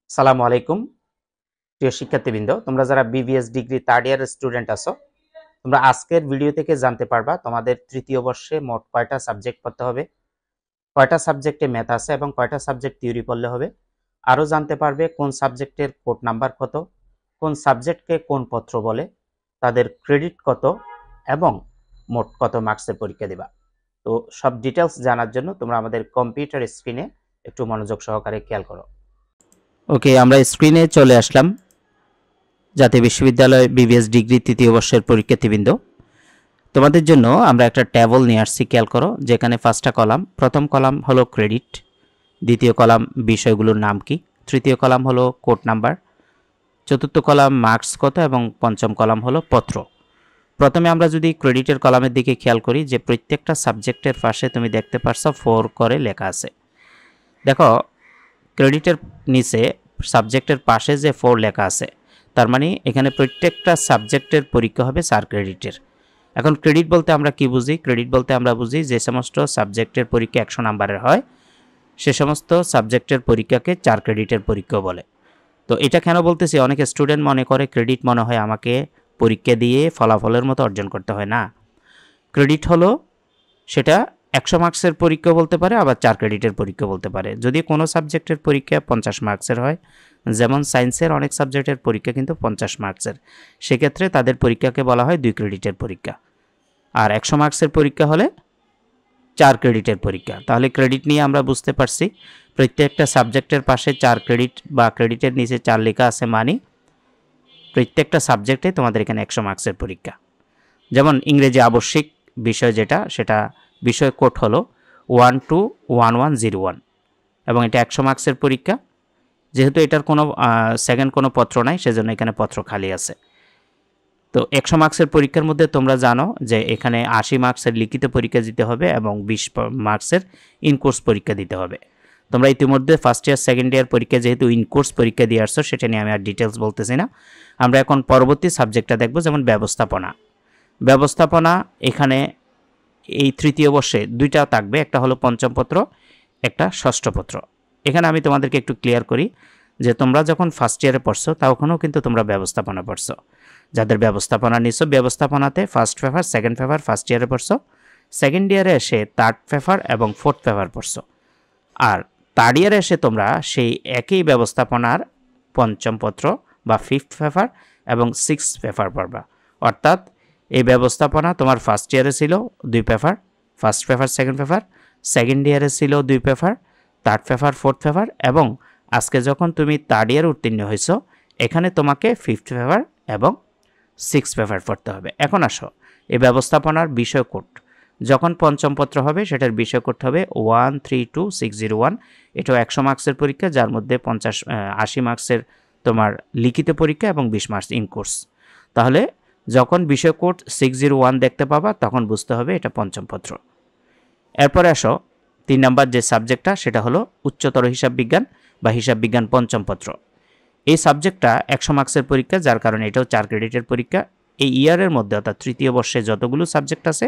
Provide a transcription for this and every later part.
সালামু আলাইকুম প্রিয় শিক্ষার্থীবৃন্দ, তোমরা যারা বিবিএস ডিগ্রি থার্ড ইয়ারের স্টুডেন্ট আছো, তোমরা আজকের ভিডিও থেকে জানতে পারবা তোমাদের তৃতীয় বর্ষে মোট কয়টা সাবজেক্ট পড়তে হবে, কয়টা সাবজেক্টে ম্যাথ আছে এবং কয়টা সাবজেক্ট থিওরি পড়লে হবে। আরও জানতে পারবে কোন সাবজেক্টের কোড নাম্বার কত, কোন সাবজেক্টকে কোন পত্র বলে, তাদের ক্রেডিট কত এবং মোট কত মার্কসের পরীক্ষা দিবা। তো সব ডিটেলস জানার জন্য তোমরা আমাদের কম্পিউটার স্ক্রিনে একটু মনোযোগ সহকারে খেয়াল করো। ওকে, আমরা স্ক্রিনে চলে আসলাম। জাতীয় বিশ্ববিদ্যালয় বিবিএস ডিগ্রি তৃতীয় বর্ষের পরীক্ষার্থীবৃন্দ, তোমাদের জন্য আমরা একটা ট্যাবল নিয়ে আসছি। খেয়াল করো, যেখানে ফার্স্টটা কলাম, প্রথম কলাম হলো ক্রেডিট, দ্বিতীয় কলাম বিষয়গুলোর নাম কি, তৃতীয় কলাম হলো কোড নাম্বার, চতুর্থ কলাম মার্কস কত এবং পঞ্চম কলাম হলো পত্র। প্রথমে আমরা যদি ক্রেডিটের কলামের দিকে খেয়াল করি, যে প্রত্যেকটা সাবজেক্টের পাশে তুমি দেখতে পারছো 4 করে লেখা আছে। দেখো, ক্রেডিটের নিচে সাবজেক্টের পাশে যে 4 লেখা আছে, তার মানে এখানে প্রত্যেকটা সাবজেক্টের পরীক্ষা হবে 4 ক্রেডিটের। এখন ক্রেডিট বলতে আমরা কি বুঝি? ক্রেডিট বলতে আমরা বুঝি যে সমস্ত সাবজেক্টের পরীক্ষা 100 নাম্বারের হয়, সে সমস্ত সাবজেক্টের পরীক্ষাকে 4 ক্রেডিটের পরীক্ষা বলে। তো এটা কেন বলতেছি, অনেক স্টুডেন্ট মনে করে ক্রেডিট মনে হয় আমাকে পরীক্ষা দিয়ে ফলাফলের মতো অর্জন করতে হয়। না, ক্রেডিট হলো সেটা 100 মার্কসের পরীক্ষা বলতে পারে, আবার 4 ক্রেডিটের পরীক্ষা বলতে পারে। যদি কোনো সাবজেক্টের পরীক্ষা 50 মার্কসের হয়, যেমন সায়েন্সের অনেক সাবজেক্টের পরীক্ষা কিন্তু 50 মার্কসের, সেক্ষেত্রে তাদের পরীক্ষাকে বলা হয় 2 ক্রেডিটের পরীক্ষা। আর 100 মার্কসের পরীক্ষা হলে 4 ক্রেডিটের পরীক্ষা। তাহলে ক্রেডিট নিয়ে আমরা বুঝতে পারছি, প্রত্যেকটা সাবজেক্টের পাশে 4 ক্রেডিট বা ক্রেডিটের নিচে 4 লেখা আছে, মানে প্রত্যেকটা সাবজেক্টে তোমাদের এখানে 100 মার্কসের পরীক্ষা। যেমন ইংরেজি আবশ্যিক বিষয় যেটা, সেটা বিষয় কোড হলো 121101 এবং এটা 100 মার্কসের পরীক্ষা। যেহেতু এটার কোনো সেকেন্ড কোনো পত্র নাই, সেজন্য এখানে পত্র খালি আছে। তো 100 মার্কসের পরীক্ষার মধ্যে তোমরা জানো যে এখানে 80 মার্কসের লিখিত পরীক্ষা দিতে হবে এবং 20 মার্কসের ইনকোর্স পরীক্ষা দিতে হবে। তোমরা ইতিমধ্যে ফার্স্ট ইয়ার সেকেন্ড ইয়ার পরীক্ষা যেহেতু ইনকোর্স পরীক্ষা দিয়ে আসছো, সেটা নিয়ে আমি আর ডিটেলস বলতেছি না। আমরা এখন পরবর্তী সাবজেক্টটা দেখব, যেমন ব্যবস্থাপনা। ব্যবস্থাপনা এখানে এই তৃতীয় বর্ষে 2টা থাকবে, একটা হলো পঞ্চম পত্র, একটা ষষ্ঠ পত্র। এখানে আমি তোমাদেরকে একটু ক্লিয়ার করি যে তোমরা যখন ফার্স্ট ইয়ারে পড়ছো তখনও কিন্তু তোমরা ব্যবস্থাপনা পড়ছো। যাদের ব্যবস্থাপনা নিচ্ছ, ব্যবস্থাপনাতে first paper second paper first ইয়ারে পড়ছো, সেকেন্ড ইয়ারে এসে থার্ড পেপার এবং ফোর্থ পেপার পড়ছো। আর থার্ড ইয়ারে এসে তোমরা সেই একই ব্যবস্থাপনার পঞ্চম পত্র বা ফিফথ পেপার এবং সিক্সথ পেপার পড়বা। অর্থাৎ এই ব্যবস্থাপনা তোমার ফার্স্ট ইয়ারে ছিল 2 paper, first paper second paper, second ইয়ারে ছিল 2 paper, third paper fourth paper, এবং আজকে যখন তুমি থার্ড ইয়ার উত্তীর্ণ হয়েছ, এখানে তোমাকে ফিফথ পেপার এবং সিক্স পেপার পড়তে হবে। এখন আসো, এই ব্যবস্থাপনার বিষয় কোড যখন পঞ্চম পত্র হবে, সেটার বিষয় কোড হবে 132601। এটাও 100 মার্কসের পরীক্ষা, যার মধ্যে 80 মার্কসের তোমার লিখিত পরীক্ষা এবং 20 মার্কস ইন কোর্স। তাহলে যখন বিষয় কোড 601 দেখতে পাবা, তখন বুঝতে হবে এটা পঞ্চম পত্র। এরপরে আসো 3 নম্বর যে সাবজেক্টটা, সেটা হলো উচ্চতর হিসাব বিজ্ঞান বা হিসাব বিজ্ঞান পঞ্চম পত্র। এই সাবজেক্টটা 100 মার্কসের পরীক্ষা, যার কারণে এটাও 4 ক্রেডিটের পরীক্ষা। এই ইয়ারের মধ্যে অর্থাৎ তৃতীয় বর্ষে যতগুলো সাবজেক্ট আছে,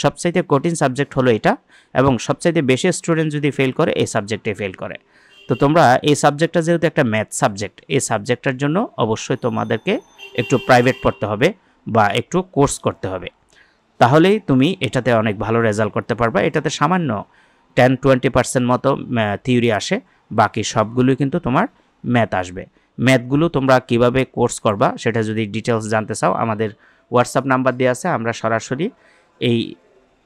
সবচাইতে কঠিন সাবজেক্ট হলো এটা, এবং সবচাইতে বেশি স্টুডেন্ট যদি ফেল করে এই সাবজেক্টে ফেল করে। তো তোমরা এই সাবজেক্টটা যেহেতু একটা ম্যাথ সাবজেক্ট, এই সাবজেক্টটার জন্য অবশ্যই তোমাদেরকে একটু প্রাইভেট পড়তে হবে বা একটু কোর্স করতে হবে, তাহলেই তুমি এটাতে অনেক ভালো রেজাল্ট করতে পারবা। এটাতে সামান্য 10-20% মতো থিওরি আসে, বাকি সবগুলোই কিন্তু তোমার ম্যাথ আসবে। ম্যাথগুলো তোমরা কিভাবে কোর্স করবা সেটা যদি ডিটেলস জানতে চাও, আমাদের হোয়াটসঅ্যাপ নাম্বার দেওয়া আছে। আমরা সরাসরি এই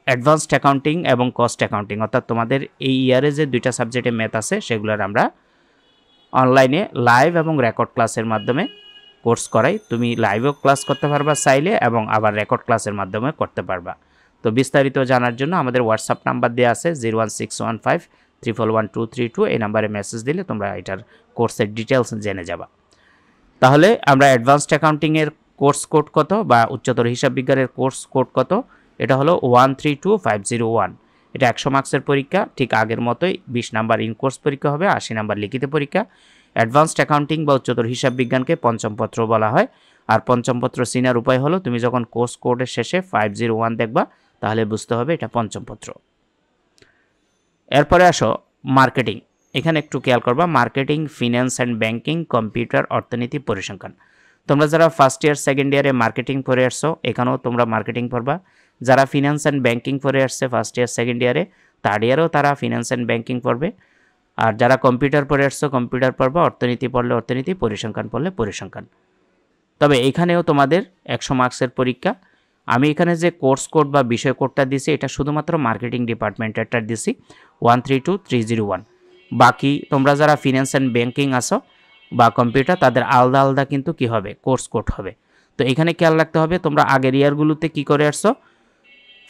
অ্যাডভান্সড অ্যাকাউন্টিং এবং কস্ট অ্যাকাউন্টিং, অর্থাৎ তোমাদের এই ইয়ারে যে 2টা সাবজেক্টে ম্যাথ আছে, সেগুলোর আমরা অনলাইনে লাইভ এবং রেকর্ড ক্লাসের মাধ্যমে কোর্স করাই। তুমি লাইভও ক্লাস করতে পারবা চাইলে, এবং আবার রেকর্ড ক্লাসের মাধ্যমে করতে পারবা। তো বিস্তারিত জানার জন্য আমাদের হোয়াটসঅ্যাপ নাম্বার দেওয়া আছে 01615311232। এই নাম্বারে মেসেজ দিলে তোমরা এটার কোর্সের ডিটেলস জেনে যাবা। তাহলে আমরা অ্যাডভান্সড অ্যাকাউন্টিংয়ের কোর্স কোড কত বা উচ্চতর হিসাব বিজ্ঞানের কোর্স কোড কত, এটা হলো 132501। এটা 100 মার্কসের পরীক্ষা, ঠিক আগের মতোই 20 নাম্বার ইন কোর্স পরীক্ষা হবে, 80 নাম্বার লিখিত পরীক্ষা। অ্যাডভান্সড অ্যাকাউন্টিং বা উচ্চতর হিসাব বিজ্ঞানকে পঞ্চম পত্র বলা হয়। আর পঞ্চম পত্র চিনার উপায় হলো, তুমি যখন কোর্স কোডের শেষে 501 দেখবা, তাহলে বুঝতে হবে এটা পঞ্চম পত্র। এরপরে আসো মার্কেটিং। এখানে একটু খেয়াল করবা, marketing, finance and banking, computer, অর্থনীতি, পরিসংখ্যান। তোমরা যারা ফার্স্ট ইয়ার সেকেন্ড ইয়ারে মার্কেটিং পড়ে আসছো এখানেও তোমরা মার্কেটিং পড়বা। যারা ফিন্যান্স অ্যান্ড ব্যাংকিং পড়ে আসছে ফার্স্ট ইয়ার সেকেন্ড ইয়ারে, থার্ড ইয়ারেও তারা ফিন্যান্স অ্যান্ড ব্যাংকিং পড়বে। আর যারা কম্পিউটার পড়ে আসছো কম্পিউটার পড়বা, অর্থনীতি পড়লে অর্থনীতি, পরিসংখ্যান পড়লে পরিসংখ্যান। তবে এখানেও তোমাদের 100 মার্কসের পরীক্ষা। আমি এখানে যে কোর্স কোড বা বিষয় কোডটা দিছি এটা শুধুমাত্র মার্কেটিং ডিপার্টমেন্টেরটা দিছি 132301। বাকি তোমরা যারা ফিন্যান্স অ্যান্ড ব্যাংকিং আসো বা কম্পিউটার তাদের আলাদা আলাদা কিন্তু কি হবে, কোর্স কোড হবে। তো এখানে খেয়াল রাখতে হবে তোমরা আগের ইয়ারগুলোতে কি করে আসছো,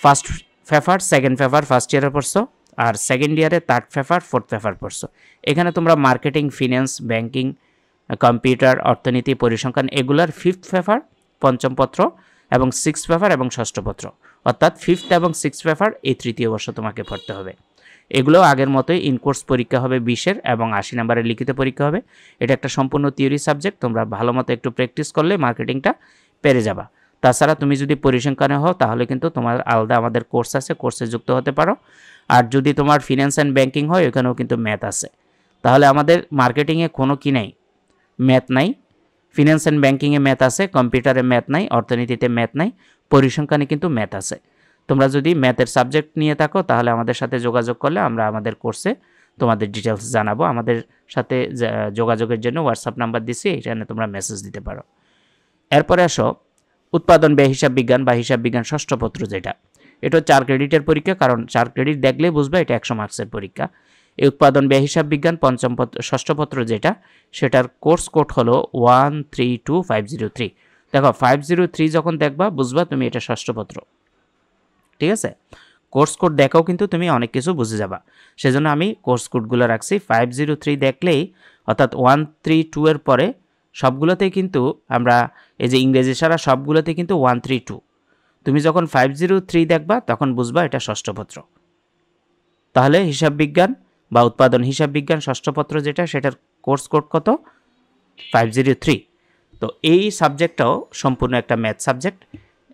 first paper second paper first ইয়ারে পড়ছো, আর সেকেন্ড ইয়ারে থার্ড পেপার ফোর্থ পেপার পড়ছো। এখানে তোমরা মার্কেটিং, ফিন্যান্স, ব্যাংকিং, কম্পিউটার, অর্থনীতি, পরিসংখ্যান এগুলার ফিফথ পেপার পঞ্চম পত্র এবং সিক্স পেপার এবং ষষ্ঠ পত্র, অর্থাৎ ফিফথ এবং সিক্স পেপার এই তৃতীয় বর্ষ তোমাকে পড়তে হবে। এগুলো আগের মতোই ইনকোর্স পরীক্ষা হবে 20-এর এবং 80 নম্বরের লিখিত পরীক্ষা হবে। এটা একটা সম্পূর্ণ থিওরি সাবজেক্ট, তোমরা ভালো মতো একটু প্র্যাকটিস করলে মার্কেটিংটা পেরে যাবা। তাছাড়া তুমি যদি পরিসংখ্যানে হও তাহলে কিন্তু তোমার আলাদা আমাদের কোর্স আছে, কোর্সে যুক্ত হতে পারো। আর যদি তোমার ফিন্যান্স অ্যান্ড ব্যাংকিং হয় ওখানেও কিন্তু ম্যাথ আছে। তাহলে আমাদের মার্কেটিংয়ে কোনো কি নাই, ম্যাথ নাই। ফিন্যান্স অ্যান্ড ব্যাংকিংয়ে ম্যাথ আছে, কম্পিউটারে ম্যাথ নাই, অর্থনীতিতে ম্যাথ নাই, পরিসংখ্যানে কিন্তু ম্যাথ আছে। তোমরা যদি ম্যাথের সাবজেক্ট নিয়ে থাকো তাহলে আমাদের সাথে যোগাযোগ করলে আমরা আমাদের কোর্সে তোমাদের ডিটেলস জানাবো। আমাদের সাথে যোগাযোগের জন্য হোয়াটসঅ্যাপ নাম্বার দিছি, এখানে তোমরা মেসেজ দিতে পারো। এরপরে আসো উৎপাদন ব্যয় হিসাব বিজ্ঞান বা হিসাব বিজ্ঞান ষষ্ঠ পত্র, যেটা এটা 4 ক্রেডিটের পরীক্ষা, কারণ 4 ক্রেডিট দেখলেই বুঝবে এটা 100 মার্কসের পরীক্ষা। এই উৎপাদন ব্যয় হিসাব বিজ্ঞান ষষ্ঠ পত্র যেটা, সেটার কোর্স কোড হলো 132503। দেখো 503 যখন দেখবা বুঝবা তুমি এটা ষষ্ঠ পত্র, ঠিক আছে। কোর্স কোড দেখাও কিন্তু তুমি অনেক কিছু বুঝে যাবা, সেজন্য আমি কোর্স কোডগুলো রাখছি। 503 দেখলেই অর্থাৎ 132 এর পরে সবগুলোতেই কিন্তু আমরা এই যে ইংরেজি ছাড়া সবগুলোতে কিন্তু 132। তুমি যখন 503 দেখবা তখন বুঝবা এটা ষষ্ঠ পত্র। তাহলে হিসাব বিজ্ঞান বা উৎপাদন হিসাব বিজ্ঞান ষষ্ঠ পত্র যেটা, সেটার কোর্স কোড কত, 503। তো এই সাবজেক্টটাও সম্পূর্ণ একটা ম্যাথ সাবজেক্ট।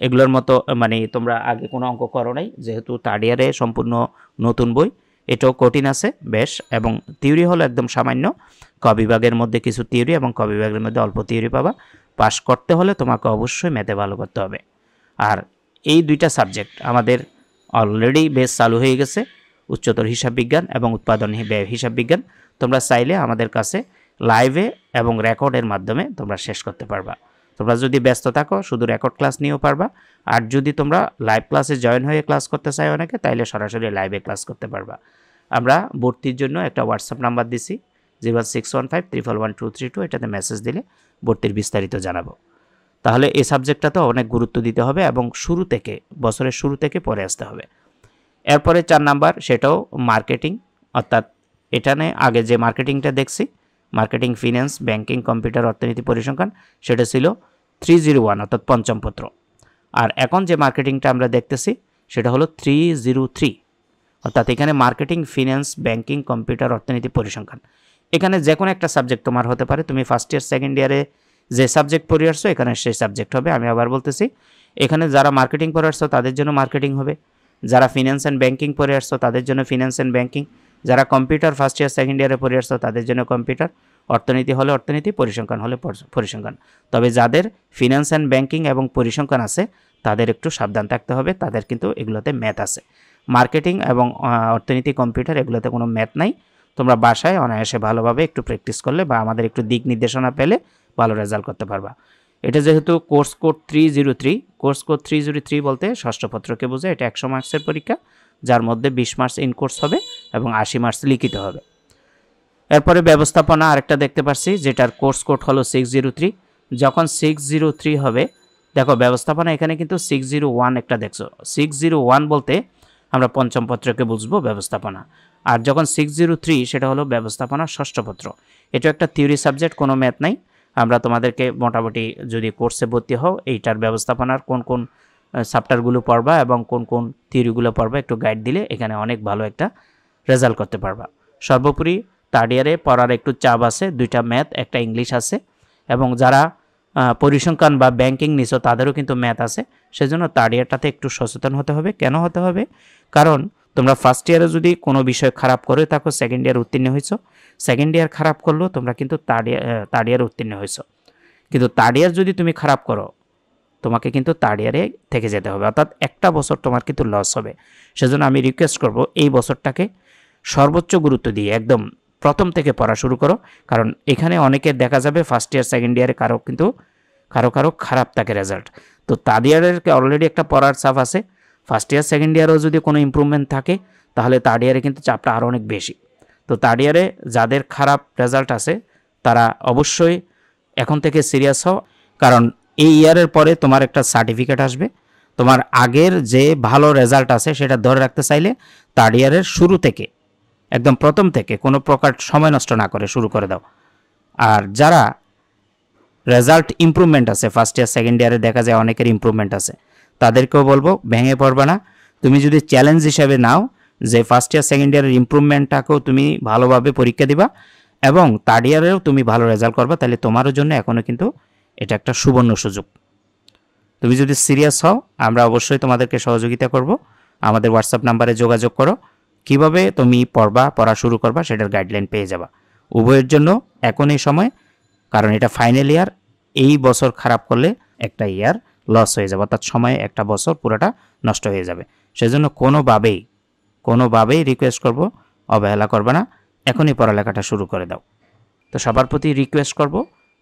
এগুলোর মতো মানে তোমরা আগে কোনো অঙ্ক করো নাই, যেহেতু থার্ড ইয়ারে সম্পূর্ণ নতুন বই, এটাও কঠিন আছে বেশ, এবং থিওরি হলো একদম সামান্য। ক বিভাগের মধ্যে কিছু থিওরি এবং ক বিভাগের মধ্যে অল্প থিওরি পাবা। পাস করতে হলে তোমাকে অবশ্যই ম্যাথে ভালো করতে হবে। আর এই দুইটা সাবজেক্ট আমাদের অলরেডি বেশ চালু হয়ে গেছে, উচ্চতর হিসাব বিজ্ঞান এবং উৎপাদন ব্যয় হিসাব বিজ্ঞান। তোমরা চাইলে আমাদের কাছে লাইভে এবং রেকর্ডের মাধ্যমে তোমরা শেষ করতে পারবা। তোমরা যদি ব্যস্ত থাকো শুধু রেকর্ড ক্লাস নিয়েও পারবা, আর যদি তোমরা লাইভ ক্লাসে জয়েন হয়ে ক্লাস করতে চাই অনেকে, তাইলে সরাসরি লাইভে ক্লাস করতে পারবা। আমরা ভর্তির জন্য একটা হোয়াটসঅ্যাপ নাম্বার দিছি 06153111232, এটাতে মেসেজ দিলে ভর্তির বিস্তারিত জানাবো। তাহলে এই সাবজেক্টটাতে অনেক গুরুত্ব দিতে হবে এবং শুরু থেকে, বছরের শুরু থেকে পড়ে আসতে হবে। এরপরে 4 নাম্বার, সেটাও মার্কেটিং, অর্থাৎ এখানে আগে যে মার্কেটিংটা দেখছি, মার্কেটিং, ফিন্যান্স, ব্যাংকিং, কম্পিউটার, অর্থনীতি, পরিসংখ্যান, সেটা ছিল 301 অর্থাৎ পঞ্চম পত্র। আর এখন যে মার্কেটিংটা আমরা দেখতেছি সেটা হলো 303, অর্থাৎ এখানে মার্কেটিং, ফিন্যান্স, ব্যাংকিং, কম্পিউটার, অর্থনীতি, পরিসংখ্যান। এখানে যে কোনো একটা সাবজেক্ট তোমার হতে পারে। তুমি ফার্স্ট ইয়ার সেকেন্ড ইয়ারে যে সাবজেক্ট পড়ে আসছো এখানে সেই সাবজেক্ট হবে। আমি আবার বলতেছি, এখানে যারা মার্কেটিং পড়ে আসছো তাদের জন্য মার্কেটিং হবে, যারা ফিন্যান্স অ্যান্ড ব্যাংকিং পড়ে আসছো তাদের জন্য ফিন্যান্স অ্যান্ড ব্যাংকিং, যারা কম্পিউটার ফার্স্ট ইয়ার সেকেন্ড ইয়ারে পড়ে আসছো তাদের জন্য কম্পিউটার, অর্থনীতি হলে অর্থনীতি, পরিসংখ্যান হলে পরিসংখ্যান। তবে যাদের ফিন্যান্স অ্যান্ড ব্যাংকিং এবং পরিসংখ্যান আছে তাদের একটু সাবধান থাকতে হবে, তাদের কিন্তু এগুলোতে ম্যাথ আছে। মার্কেটিং এবং অর্থনীতি, কম্পিউটার এগুলোতে কোনো ম্যাথ নাই। তোমরা বাসায় অনায়াসে ভালোভাবে একটু প্র্যাকটিস করলে বা আমাদের একটু দিক নির্দেশনা পেলে ভালো রেজাল্ট করতে পারবা। এটা যেহেতু কোর্স কোড 303, কোর্স কোড 303 বলতে ষষ্ঠ পত্রকে বোঝে। এটা 100 মার্কসের পরীক্ষা, যার মধ্যে 20 মার্কস ইন কোর্স হবে এবং 80 মার্কস লিখিত হবে। এরপরে ব্যবস্থাপনা আরেকটা দেখতে পাচ্ছি, যেটার কোর্স কোড হলো 603। যখন 603 হবে, দেখো ব্যবস্থাপনা এখানে কিন্তু 601 একটা দেখছো। 601 বলতে আমরা পঞ্চম পত্রকে বুঝবো ব্যবস্থাপনা, আর যখন 603 সেটা হলো ব্যবস্থাপনা ষষ্ঠ পত্র। এটা একটা থিওরি সাবজেক্ট, কোনো ম্যাথ নাই। আমরা তোমাদেরকে মোটামুটি যদি কোর্সে ভর্তি হও এইটার ব্যবস্থাপনার কোন কোন চ্যাপ্টারগুলো পড়বা এবং কোন কোন থিওরিগুলো পড়বা একটু গাইড দিলে এখানে অনেক ভালো একটা রেজাল্ট করতে পারবা। সর্বোপরি থার্ড ইয়ারে পড়ার একটু চাপ আছে, 2টা ম্যাথ, একটা ইংলিশ আছে, এবং যারা পরিসংখ্যান বা ব্যাংকিং নিছো তাদেরও কিন্তু ম্যাথ আছে। সেজন্য থার্ড ইয়ারটাতে একটু সচেতন হতে হবে। কেন হতে হবে? কারণ তোমরা ফার্স্ট ইয়ারে যদি কোনো বিষয় খারাপ করে থাকো, সেকেন্ড ইয়ার উত্তীর্ণ হয়েছো, সেকেন্ড ইয়ার খারাপ করলেও তোমরা কিন্তু থার্ড ইয়ার উত্তীর্ণ হয়েছো। কিন্তু থার্ড ইয়ার যদি তুমি খারাপ করো, তোমাকে কিন্তু থার্ড ইয়ারে থেকে যেতে হবে, অর্থাৎ একটা বছর তোমার কিন্তু লস হবে। সেজন্য আমি রিকোয়েস্ট করব এই বছরটাকে সর্বোচ্চ গুরুত্ব দিয়ে একদম প্রথম থেকে পড়া শুরু করো। কারণ এখানে অনেকের দেখা যাবে ফার্স্ট ইয়ার সেকেন্ড ইয়ারে কারো খারাপ থাকে রেজাল্ট। তো থার্ড ইয়ারের অলরেডি একটা পড়ার চাপ আছে, ফার্স্ট ইয়ার সেকেন্ড ইয়ারেও যদি কোনো ইম্প্রুভমেন্ট থাকে তাহলে থার্ড ইয়ারে কিন্তু চাপটা আরও অনেক বেশি। তো থার্ড ইয়ারে যাদের খারাপ রেজাল্ট আছে তারা অবশ্যই এখন থেকে সিরিয়াস হও, কারণ এই ইয়ারের পরে তোমার একটা সার্টিফিকেট আসবে। তোমার আগের যে ভালো রেজাল্ট আছে সেটা ধরে রাখতে চাইলে থার্ড ইয়ারের শুরু থেকে একদম প্রথম থেকে কোনো প্রকার সময় নষ্ট না করে শুরু করে দাও। আর যারা রেজাল্ট ইমপ্রুভমেন্ট আছে ফার্স্ট ইয়ার সেকেন্ড ইয়ারে দেখা যায় অনেকের ইমপ্রুভমেন্ট আছে, তাদেরকেও বলবো ভেঙে পড়বে না। তুমি যদি চ্যালেঞ্জ হিসাবে নাও যে ফার্স্ট ইয়ার সেকেন্ড ইয়ারের ইমপ্রুভমেন্টটাকেও তুমি ভালোভাবে পরীক্ষা দিবা এবং থার্ড ইয়ারেও তুমি ভালো রেজাল্ট করবা, তাহলে তোমারও জন্য এখনও কিন্তু এটা একটা সুবর্ণ সুযোগ। তুমি যদি সিরিয়াস হও আমরা অবশ্যই তোমাদেরকে সহযোগিতা করব। আমাদের হোয়াটসঅ্যাপ নাম্বারে যোগাযোগ করো, কিভাবে তুমি পড়া শুরু করবা সেটার গাইডলাইন পেয়ে যাবা। উভয়ের জন্য এখন এই সময়, কারণ এটা ফাইনাল ইয়ার, এই বছর খারাপ করলে একটা ইয়ার লস হয়ে যাবে, অর্থাৎ সময় একটা বছর পুরোটা নষ্ট হয়ে যাবে। সেজন্য কোনোভাবেই রিকোয়েস্ট করব অবহেলা করবে না, এখনই পড়ালেখাটা শুরু করে দাও। তো সবার প্রতি রিকোয়েস্ট করব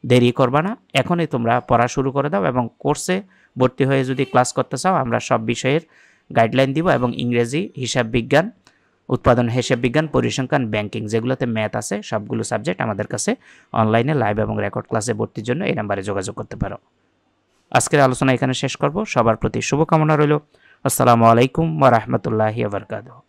দেরি করবা না, এখনই তোমরা পড়া শুরু করে দাও এবং কোর্সে ভর্তি হয়ে যদি ক্লাস করতে চাও আমরা সব বিষয়ের গাইডলাইন দিব এবং ইংরেজি, হিসাব বিজ্ঞান, উৎপাদন হিসাব বিজ্ঞান, পরিসংখ্যান, ব্যাংকিং যেগুলোতে ম্যাথ আছে সবগুলো সাবজেক্ট আমাদের কাছে অনলাইনে লাইভ এবং রেকর্ড ক্লাসে ভর্তির জন্য এই নাম্বারে যোগাযোগ করতে পারো। আজকের আলোচনা এখানে শেষ করব। সবার প্রতি শুভকামনা রইল। আসসালামু আলাইকুম ওয়া রাহমাতুল্লাহি ওয়া বারাকাতুহু।